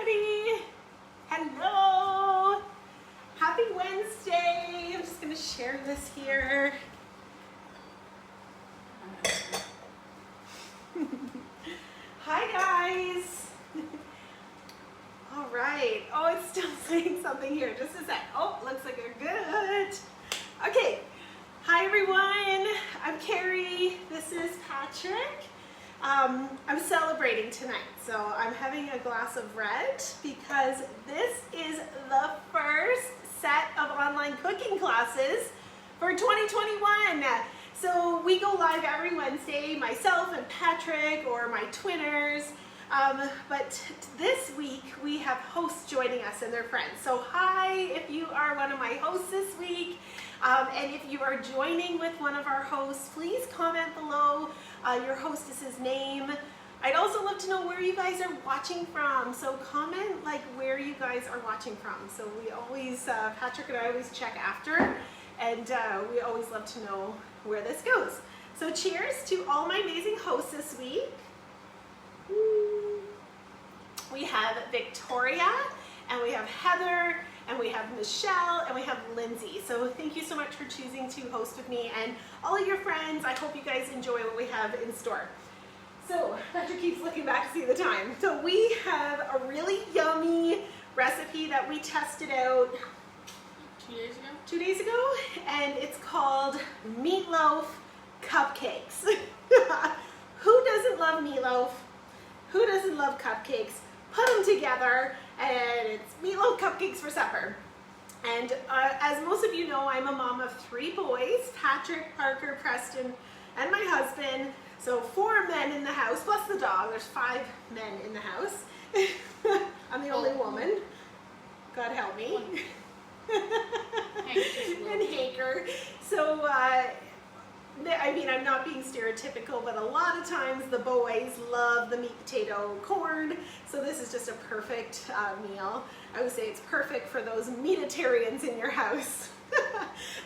everybody. Hello. Happy Wednesday. I'm just going to share this here. Hi guys. All right. Oh, it's still saying something here. Just a sec. Oh, looks like we're good. Okay. Hi everyone. I'm Carrie. This is Patrick. I'm celebrating tonight, so I'm having a glass of red because this is the first set of online cooking classes for 2021. So we go live every Wednesday, myself and Patrick or my twinners, but this week we have hosts joining us and their friends. So hi if you are one of my hosts this week, and if you are joining with one of our hosts, please comment below your hostess's name. I'd also love to know where you guys are watching from, so comment like where you guys are watching from. So we always, Patrick and I always check after, and we always love to know where this goes. So cheers to all my amazing hosts this week. We have Victoria, and we have Heather, and we have Michelle, and we have Lindsay. So thank you so much for choosing to host with me and all of your friends. I hope you guys enjoy what we have in store. So Patrick keeps looking back to see the time. So we have a really yummy recipe that we tested out 2 days ago? 2 days ago, and it's called Meatloaf Cupcakes. Who doesn't love meatloaf? Who doesn't love cupcakes? Put them together, and it's meatloaf cupcakes for supper. And as most of you know, I'm a mom of 3 boys, Patrick, Parker, Preston, and my husband. So 4 men in the house, plus the dog. There's 5 men in the house. I'm the only woman. God help me. And Hanker. So, I mean, I'm not being stereotypical, but a lot of times the boys love the meat, potato, corn. So this is just a perfect meal. I would say it's perfect for those meatitarians in your house.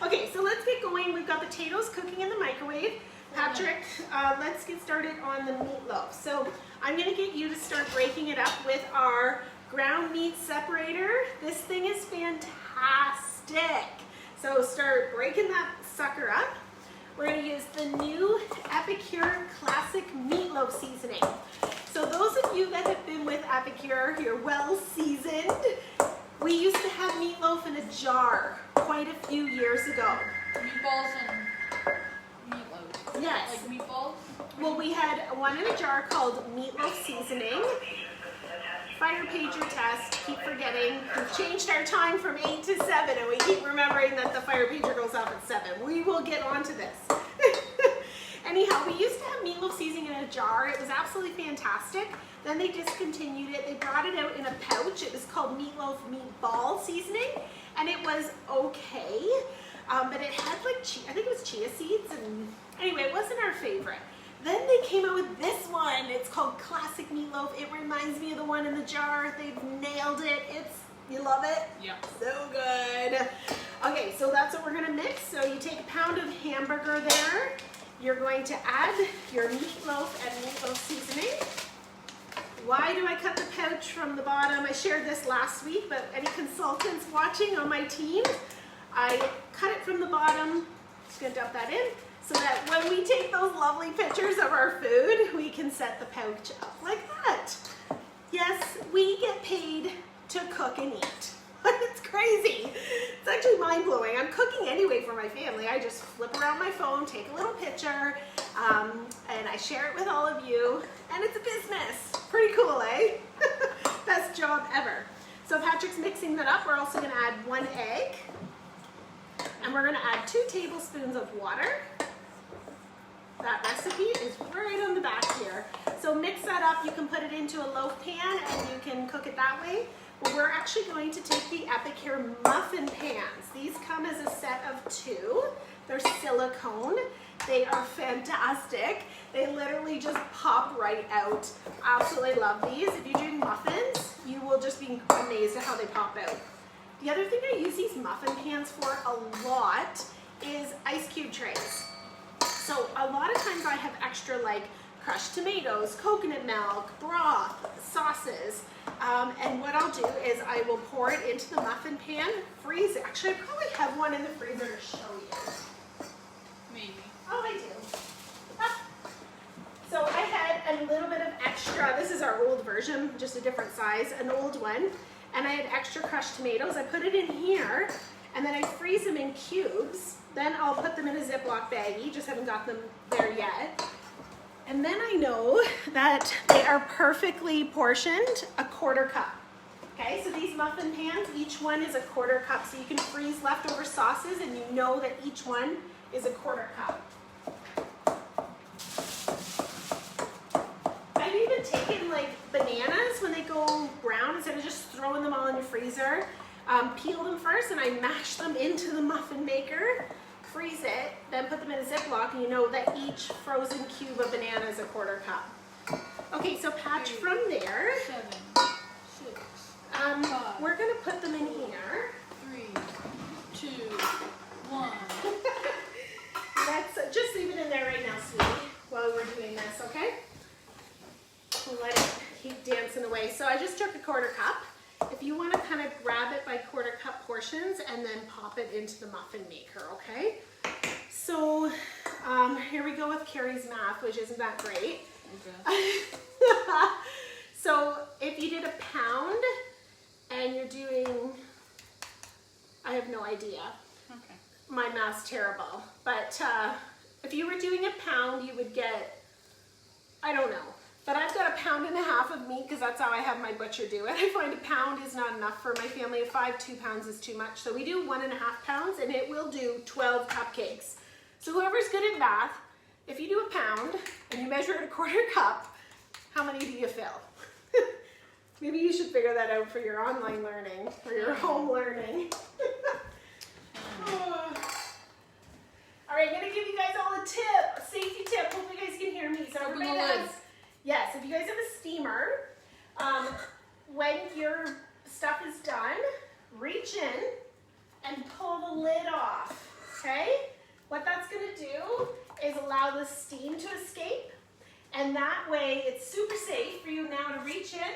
Okay, so let's get going. We've got potatoes cooking in the microwave. Patrick, let's get started on the meatloaf. So I'm going to get you to start breaking it up with our ground meat separator. This thing is fantastic. So start breaking that sucker up. We're going to use the new Epicure Classic Meatloaf Seasoning. So those of you that have been with Epicure, you're well seasoned. We used to have meatloaf in a jar quite a few years ago. Meatballs and meatloaf. Yes. Like meatballs? Well, we had one in a jar called Meatloaf Seasoning. Fire pager test, keep forgetting. We've changed our time from 8 to 7, and we keep remembering that the fire pager goes off at 7. We will get onto this. Anyhow, we used to have meatloaf seasoning in a jar. It was absolutely fantastic. Then they discontinued it. They brought it out in a pouch. It was called Meatloaf Meatball Seasoning, and it was okay. But it had like, I think it was chia seeds, and anyway, it wasn't our favorite. Then they came out with this one. It's called Classic Meatloaf. It reminds me of the one in the jar. They've nailed it. You love it? Yeah. So good. Okay, so that's what we're gonna mix. So you take a pound of hamburger there. You're going to add your meatloaf and meatloaf seasoning. Why do I cut the pouch from the bottom? I shared this last week, but any consultants watching on my team, I cut it from the bottom. Just gonna dump that in, so that when we take those lovely pictures of our food, we can set the pouch up like that. Yes, we get paid to cook and eat. It's crazy. It's actually mind-blowing. I'm cooking anyway for my family. I just flip around my phone, take a little picture, and I share it with all of you, and it's a business. Pretty cool, eh? Best job ever. So Patrick's mixing that up. We're also gonna add 1 egg, and we're gonna add 2 tablespoons of water. That recipe is right on the back here. So mix that up. You can put it into a loaf pan and you can cook it that way. But we're actually going to take the Epicure muffin pans. These come as a set of 2. They're silicone. They are fantastic. They literally just pop right out. Absolutely love these. If you're doing muffins, you will just be amazed at how they pop out. The other thing I use these muffin pans for a lot is ice cube trays. So a lot of times I have extra like crushed tomatoes, coconut milk, broth, sauces, And what I'll do is I will pour it into the muffin pan, freeze it. Actually, I probably have one in the freezer to show you. Maybe. Oh, I do. Ah. So I had a little bit of extra, this is our old version, just a different size, an old one. And I had extra crushed tomatoes. I put it in here, and then I freeze them in cubes. Then I'll put them in a Ziploc baggie, just haven't got them there yet. And then I know that they are perfectly portioned, a 1/4 cup. Okay, so these muffin pans, each one is a 1/4 cup. So you can freeze leftover sauces and you know that each one is a 1/4 cup. I've even taken like bananas when they go brown, instead of just throwing them all in your freezer, peel them first and I mash them into the muffin maker. Freeze it, then put them in a Ziploc, and you know that each frozen cube of banana is a 1/4 cup. Okay, so Patch, from there, 7, 6, we're gonna put them in here. 3, 2, 1. Let's just leave it in there right now, sweetie, while we're doing this, okay? We'll let it keep dancing away. So I just took a 1/4 cup. If you want to kind of grab it by 1/4 cup portions and then pop it into the muffin maker, okay? So here we go with Carrie's math, which isn't that great. Okay. So if you did a pound and you're doing, I have no idea. Okay. My math's terrible. But if you were doing a pound, you would get, I don't know. But I've got 1.5 pounds of meat because that's how I have my butcher do it. I find a pound is not enough for my family of 5. 2 pounds is too much. So we do 1.5 pounds and it will do 12 cupcakes. So whoever's good at math, if you do a pound and you measure it a 1/4 cup, how many do you fill? Maybe you should figure that out for your online learning or your home learning. All right, I'm gonna give you guys all a tip, a safety tip. Hope you guys can hear me. So everybody has, yes, if you guys have a steamer, when your stuff is done, reach in and pull the lid off, okay? What that's gonna do is allow the steam to escape, and that way it's super safe for you now to reach in,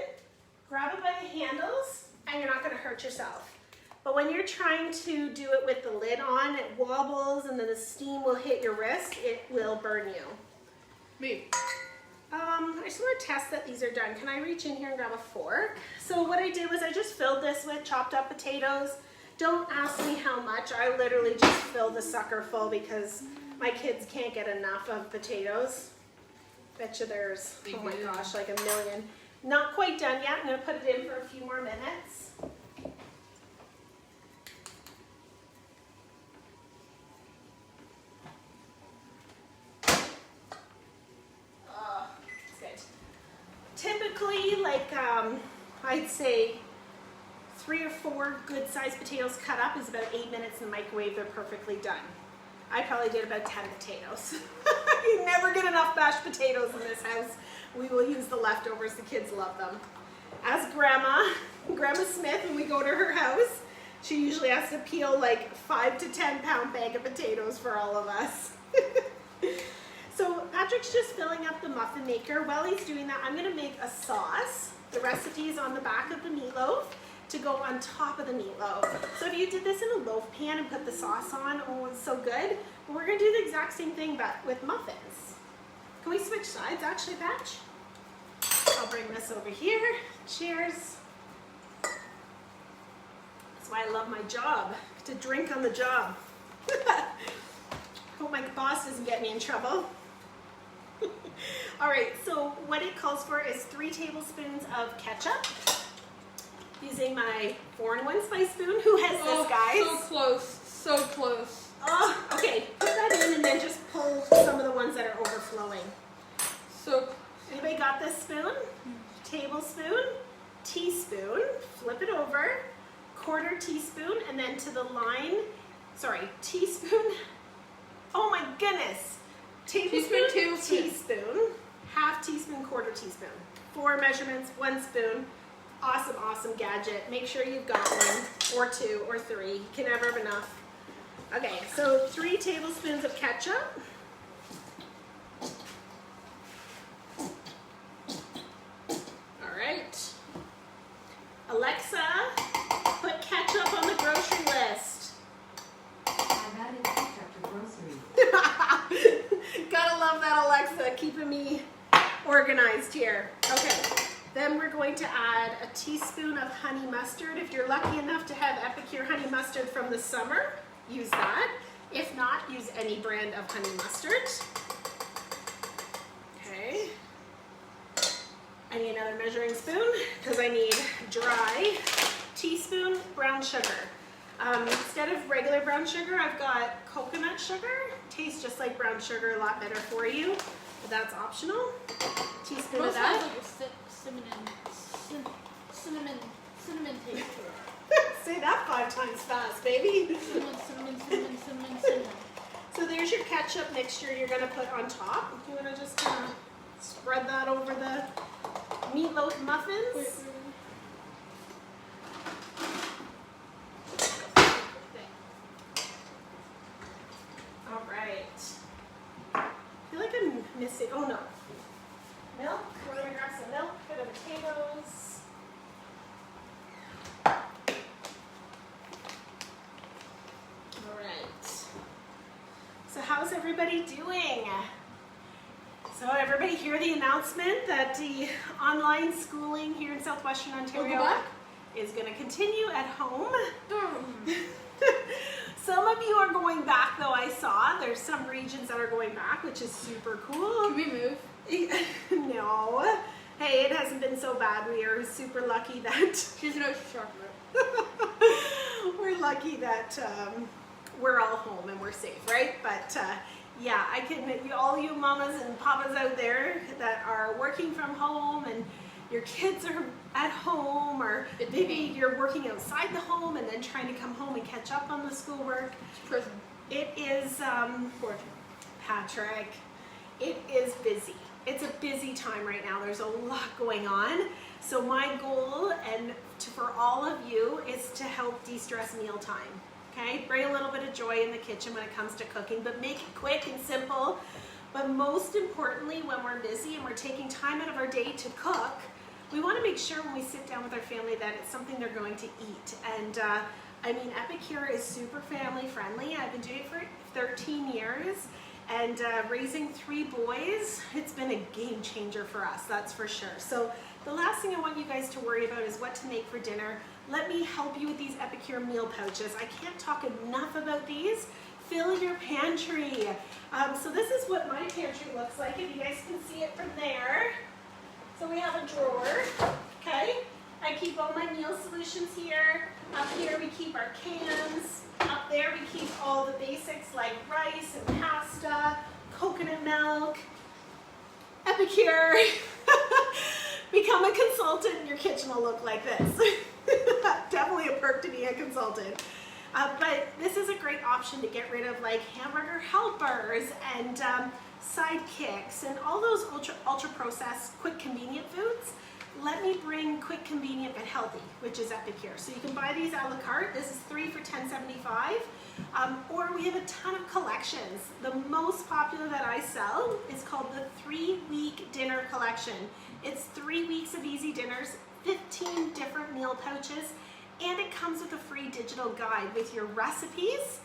grab it by the handles, and you're not gonna hurt yourself. But when you're trying to do it with the lid on, it wobbles and then the steam will hit your wrist, it will burn you. Me. I just want to test that these are done. Can I reach in here and grab a fork? So what I did was I just filled this with chopped up potatoes. Don't ask me how much. I literally just filled the sucker full because my kids can't get enough of potatoes. Betcha there's, oh my gosh, like 1 million. Not quite done yet. I'm going to put it in for a few more minutes. Typically, like I'd say 3 or 4 good sized potatoes cut up is about 8 minutes in the microwave. They're perfectly done. I probably did about 10 potatoes. You never get enough mashed potatoes in this house. We will use the leftovers. The kids love them. As Grandma Smith, when we go to her house, she usually has to peel like 5 to 10 pound bag of potatoes for all of us. So Patrick's just filling up the muffin maker. While he's doing that, I'm gonna make a sauce. The recipe is on the back of the meatloaf to go on top of the meatloaf. So if you did this in a loaf pan and put the sauce on, oh, it's so good. But we're gonna do the exact same thing, but with muffins. Can we switch sides actually, Patch? I'll bring this over here. Cheers. That's why I love my job, to drink on the job. Hope my boss doesn't get me in trouble. All right, so what it calls for is 3 tablespoons of ketchup. Using my 4-in-1 spice spoon. Who has this, guys? So close, so close. Oh, okay, put that in and then just pull some of the ones that are overflowing. So, anybody got this spoon? Tablespoon, teaspoon, flip it over, 1/4 teaspoon, and then to the line, sorry, teaspoon, oh my goodness. Tablespoon, teaspoon, 1/2 teaspoon, 1/4 teaspoon. 4 measurements, 1 spoon. Awesome, awesome gadget. Make sure you've got 1 or 2 or 3. You can never have enough. Okay, so 3 tablespoons of ketchup. All right. Okay, then we're going to add a teaspoon of honey mustard. If you're lucky enough to have Epicure honey mustard from the summer, use that. If not, use any brand of honey mustard. Okay. I need another measuring spoon because I need dry teaspoon brown sugar. Instead of regular brown sugar, I've got coconut sugar. Tastes just like brown sugar, a lot better for you, but that's optional. Teaspoon of that. Like a cinnamon taste to it. Say that 5 times fast, baby. Cinnamon. So there's your ketchup mixture you're gonna put on top. You wanna just kind of spread that over the meatloaf muffins. Wait. All right. I feel like I'm missing, oh no. Milk, we're gonna grab some milk, bit of potatoes. All right. So how's everybody doing? So everybody hear the announcement that the online schooling here in Southwestern Ontario back? is gonna continue at home. Some of you are going back though, I saw. There's some regions that are going back, which is super cool. Can we move? No. Hey, it hasn't been so bad. We are super lucky that She's no chocolate. we're lucky that we're all home and we're safe, right? But yeah, I can, all you mamas and papas out there that are working from home and your kids are at home, or maybe you're working outside the home and then trying to come home and catch up on the schoolwork. It's prison. It is, Patrick, it is busy. It's a busy time right now. There's a lot going on. So my goal for all of you is to help de-stress mealtime. Okay, bring a little bit of joy in the kitchen when it comes to cooking, but make it quick and simple. But most importantly, when we're busy and we're taking time out of our day to cook, we want to make sure when we sit down with our family that it's something they're going to eat. And I mean, Epicure is super family friendly. I've been doing it for 13 years, and raising 3 boys, it's been a game changer for us, that's for sure. So the last thing I want you guys to worry about is what to make for dinner. Let me help you with these Epicure meal pouches. I can't talk enough about these. Fill your pantry. So this is what my pantry looks like, if you guys can see it from there. So we have a drawer, okay? I keep all my meal solutions here. Up here we keep our cans. Up there we keep all the basics like rice and pasta, coconut milk, Epicure. Become a consultant and your kitchen will look like this. Definitely a perk to be a consultant. But this is a great option to get rid of like hamburger helpers and sidekicks and all those ultra processed, quick, convenient foods. Let me bring quick, convenient, but healthy, which is Epicure. So you can buy these a la carte. This is 3 for $10.75. Or we have a ton of collections. The most popular that I sell is called the 3-week dinner collection. It's 3 weeks of easy dinners, 15 different meal pouches, and it comes with a free digital guide with your recipes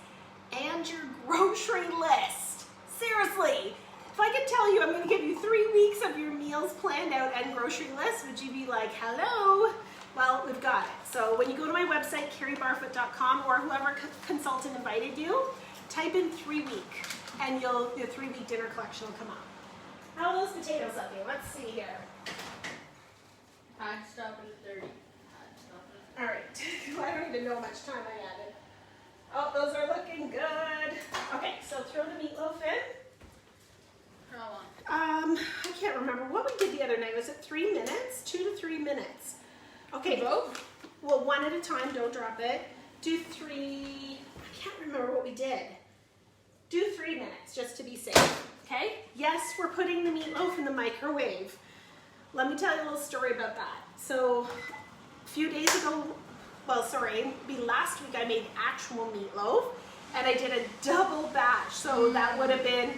and your grocery list. Seriously, if I could tell you I'm going to give you 3 weeks of your meals planned out and grocery list, would you be like, hello? Well, we've got it. So when you go to my website, carriebarfoot.com, or whoever consultant invited you, type in 3 week and your 3-week dinner collection will come up. How are those potatoes looking? Let's see here. I stopped at 30. All right, I don't even know how much time I added. Oh, those are looking good. Okay, so throw the meatloaf in. How long? I can't remember what we did the other night. Was it 3 minutes? 2 to 3 minutes. Okay. Both? Well, one at a time, don't drop it. Do 3, I can't remember what we did. Do 3 minutes, just to be safe, okay? Yes, we're putting the meatloaf in the microwave. Let me tell you a little story about that. So, a few days ago, well, sorry, last week I made actual meatloaf, and I did a double batch. So that would have been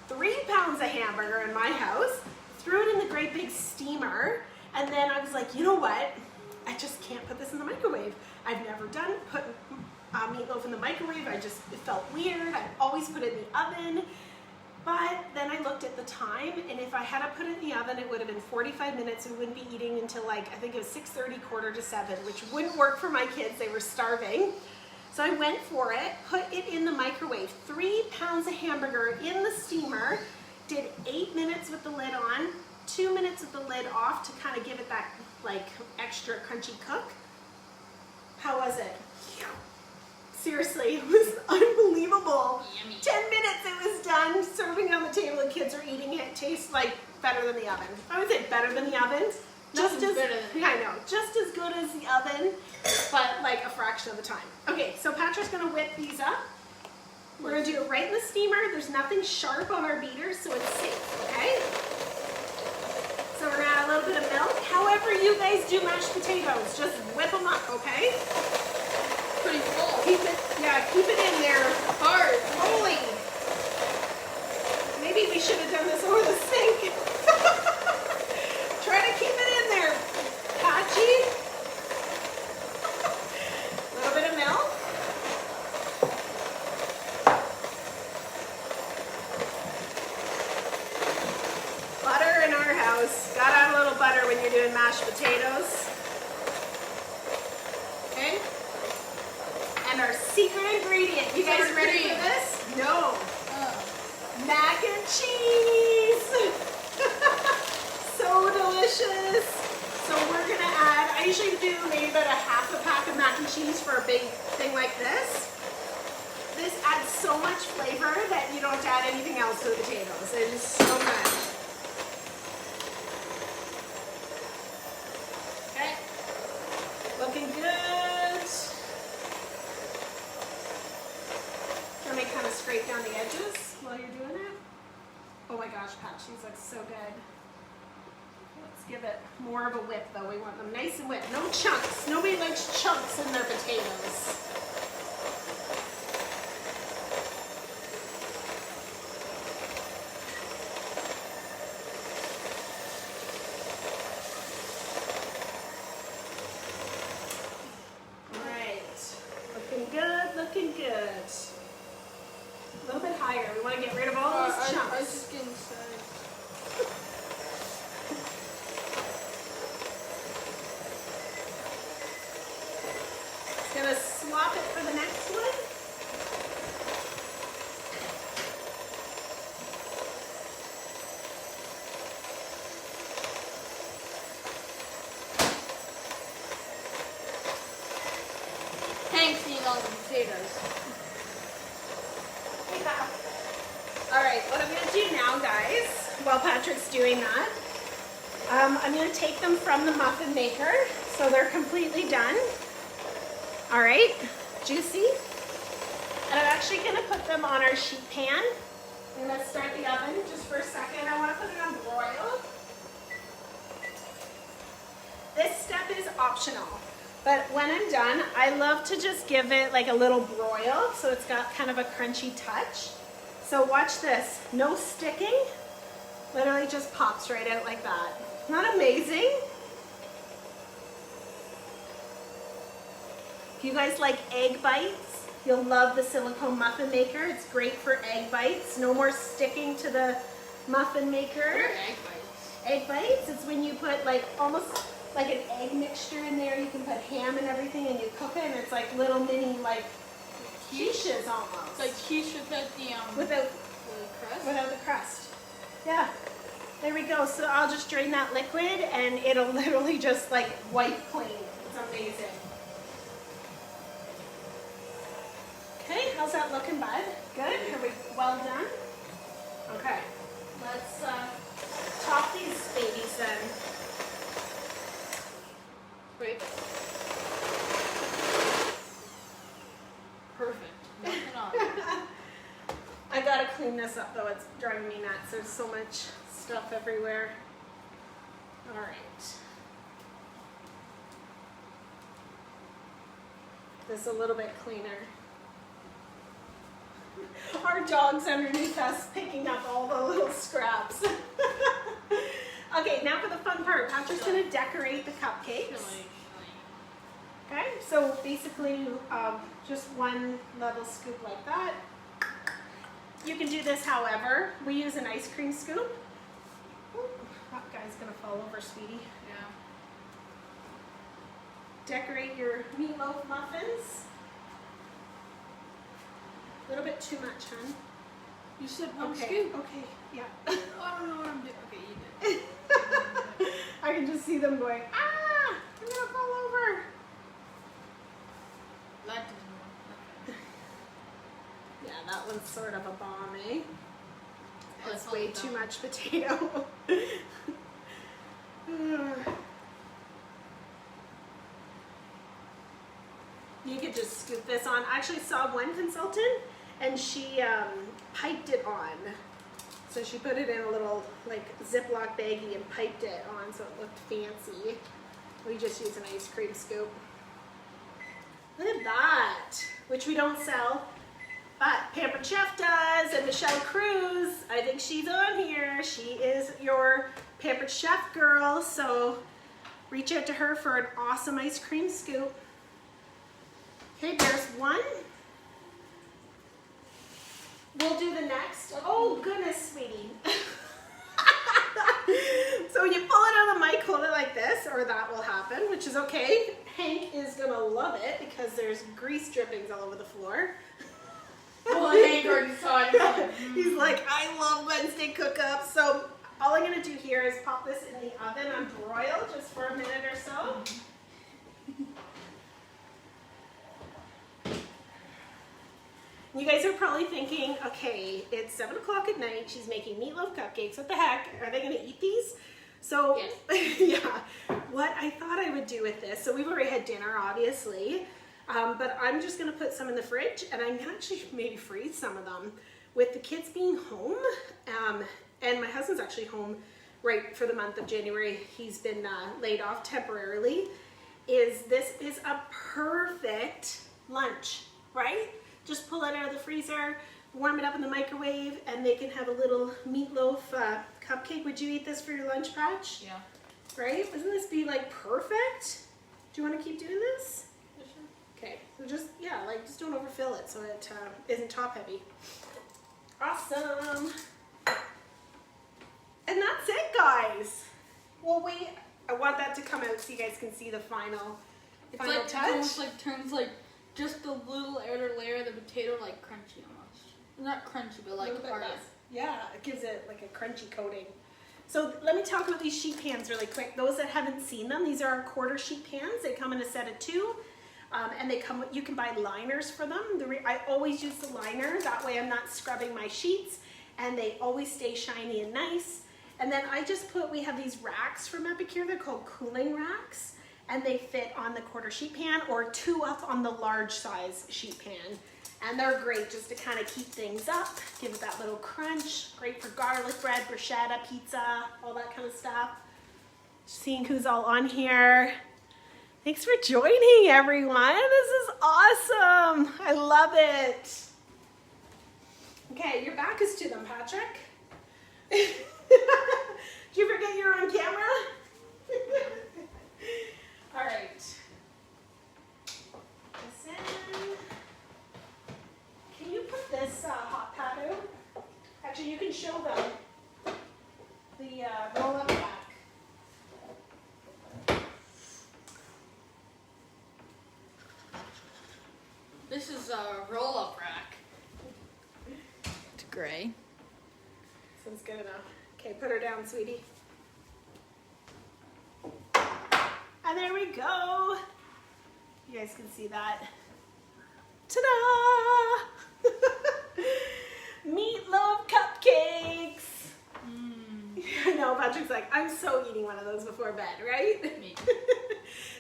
3 pounds of hamburger in my house, threw it in the great big steamer, and then I was like, you know what? I just can't put this in the microwave. I've never done put meatloaf in the microwave. It felt weird. I always put it in the oven. But then I looked at the time, and if I had to put it in the oven, it would have been 45 minutes. We wouldn't be eating until like, I think it was 6:30, 6:45, which wouldn't work for my kids. They were starving. So I went for it, put it in the microwave. 3 pounds of hamburger in the steamer, did 8 minutes with the lid on, 2 minutes with the lid off to kind of give it that like extra crunchy cook. How was it? Seriously, it was unbelievable. Yummy. 10 minutes it was done, serving it on the table, the kids are eating it. It tastes like better than the oven. I would say better than the oven. Just as better than the I know, just as good as the oven, but like a fraction of the time. Okay, so Patrick's gonna whip these up. We're gonna do it right in the steamer. There's nothing sharp on our beaters, so it's safe, okay? So we're gonna add a little bit of milk. However you guys do mashed potatoes, just whip them up, okay? Pretty full. Keep it in there. Hard. Holy. Maybe we should have done this over the sink. Try to keep it in there, Patchy. A little bit of milk. Butter in our house. Gotta add a little butter when you're doing mashed potatoes. Okay? And our secret ingredient. You guys ready for this? No. Mac and cheese. So delicious. So we're gonna add, I usually do maybe about a half a pack of mac and cheese for a big thing like this. This adds so much flavor that you don't have to add anything else to the potatoes. It is so good. Okay. Looking good. Let me kind of scrape down the edges while you're doing it. Oh my gosh, Pat, these look so good. Let's give it more of a whip though. We want them nice and whipped. No chunks. Nobody likes chunks in their potatoes. All right. Looking good, looking good. A little bit higher. We want to get rid of all those chunks. I was just getting started. Just gonna swap it for the next one. Hank's eating all the potatoes. All right, what I'm gonna do now, guys, while Patrick's doing that, I'm gonna take them from the muffin maker, so they're completely done. All right, juicy. And I'm actually gonna put them on our sheet pan. I'm gonna start the oven just for a second. I wanna put it on broil. This step is optional, but when I'm done, I love to just give it like a little broil, so it's got kind of a crunchy touch. So watch this, no sticking, literally just pops right out like that. Isn't that amazing? If you guys like egg bites, you'll love the silicone muffin maker. It's great for egg bites. No more sticking to the muffin maker. What are egg bites? Egg bites, it's when you put like almost like an egg mixture in there. You can put ham and everything and you cook it and it's like little mini like quiches almost. It's like quiche without the crust? Without the crust. Yeah. There we go. So I'll just drain that liquid and it'll literally just like wipe clean. It's amazing. Okay, how's that looking, bud? Good? Are we well done? Okay. Let's top these babies then. Wait. Perfect. Nothing on. I gotta clean this up though, it's driving me nuts. There's so much stuff everywhere. All right. This is a little bit cleaner. Our dog's underneath us picking up all the little scraps. Okay, now for the fun part. Patrick's gonna decorate the cupcakes. Okay, so basically just one level scoop like that. You can do this however. We use an ice cream scoop. Ooh, that guy's gonna fall over, sweetie. Yeah. Decorate your meatloaf muffins. A little bit too much, hun. You said one Okay, scoop. okay, yeah. I don't know what I'm doing. Okay, you did. I can just see them going, ah, I'm gonna fall over. That doesn't work. Yeah, that one's sort of a bomb, eh? That's That's way all too done. much potato. You could just scoop this on. I actually saw one consultant and she piped it on. So she put it in a little like Ziploc baggie and piped it on so it looked fancy. We just use an ice cream scoop. Look at that, which we don't sell, but Pampered Chef does, and Michelle Cruz, I think she's on here. She is your Pampered Chef girl, so reach out to her for an awesome ice cream scoop. Okay, there's one. We'll do the next. Oh goodness, sweetie. So when you pull it out of the mic, hold it like this, or that will happen, which is okay. Hank is gonna love it because there's grease drippings all over the floor. Well, Hank already saw it. He's like, I love Wednesday cook-up. So all I'm gonna do here is pop this in the oven on broil just for a minute or so. You guys are probably thinking, okay, it's 7 o'clock at night. She's making meatloaf cupcakes. What the heck? Are they gonna eat these? So, Yes. yeah, what I thought I would do with this, so we've already had dinner, obviously, but I'm just gonna put some in the fridge, and I'm gonna actually maybe freeze some of them. With the kids being home, and my husband's actually home right for the month of January. He's been laid off temporarily. This is a perfect lunch, right? Just pull it out of the freezer, warm it up in the microwave, and they can have a little meatloaf cupcake. Would you eat this for your lunch patch? Yeah. Right? Wouldn't this be like perfect? Do you want to keep doing this? For sure. Okay, so just, yeah, like just don't overfill it so it isn't top heavy. Awesome. And that's it, guys. Well, wait, I want that to come out so you guys can see the final It's like, it touch. almost like turns like just a little outer layer of the potato like crunchy almost. Not crunchy, but like hard. Yeah, it gives it like a crunchy coating. So let me talk about these sheet pans really quick. Those that haven't seen them, these are our quarter sheet pans. They come in a set of 2. And they come. You can buy liners for them. I always use the liner. That way I'm not scrubbing my sheets, and they always stay shiny and nice. And then I just we have these racks from Epicure. They're called cooling racks, and they fit on the quarter sheet pan or 2 up on the large size sheet pan. And they're great just to kind of keep things up, give it that little crunch. Great for garlic bread, bruschetta, pizza, all that kind of stuff. Seeing who's all on here. Thanks for joining, everyone. This is awesome. I love it. Okay, your back is to them, Patrick. Did you forget you're on camera? All right. Listen. Can you put this hot pot out? Actually, you can show them the roll-up rack. This is a roll-up rack. It's gray. Sounds good enough. Okay, put her down, sweetie. And there we go. You guys can see that. Ta-da! Meatloaf cupcakes. I know, Patrick's like, I'm so eating one of those before bed, right? Me.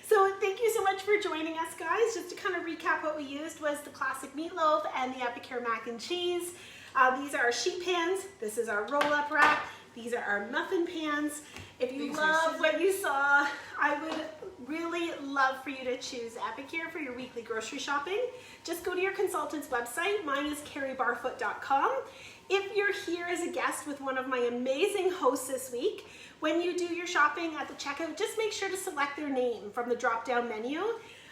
So thank you so much for joining us, guys. Just to kind of recap, what we used was the classic meatloaf and the Epicure mac and cheese. These are our sheet pans. This is our roll-up rack. These are our muffin pans. If you love what you saw, I would really love for you to choose Epicure for your weekly grocery shopping. Just go to your consultant's website. Mine is carriebarfoot.com. If you're here as a guest with one of my amazing hosts this week, when you do your shopping at the checkout, just make sure to select their name from the drop-down menu.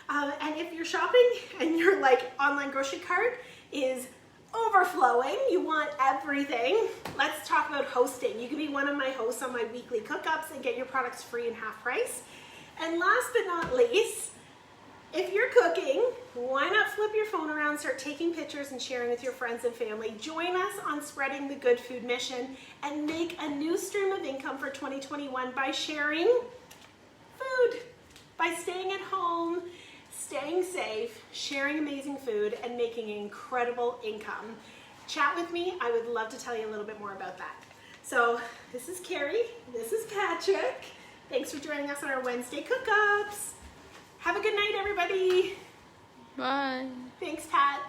And if you're shopping and your online grocery cart is overflowing. You want everything. Let's talk about hosting. You can be one of my hosts on my weekly cook-ups and get your products free and half price. And last but not least, if you're cooking, why not flip your phone around, start taking pictures and sharing with your friends and family. Join us on spreading the good food mission and make a new stream of income for 2021 by sharing food, by staying at home, staying safe, sharing amazing food, and making an incredible income. Chat with me. I would love to tell you a little bit more about that. So this is Carrie. This is Patrick. Thanks for joining us on our Wednesday cook-ups. Have a good night, everybody. Bye. Thanks, Pat.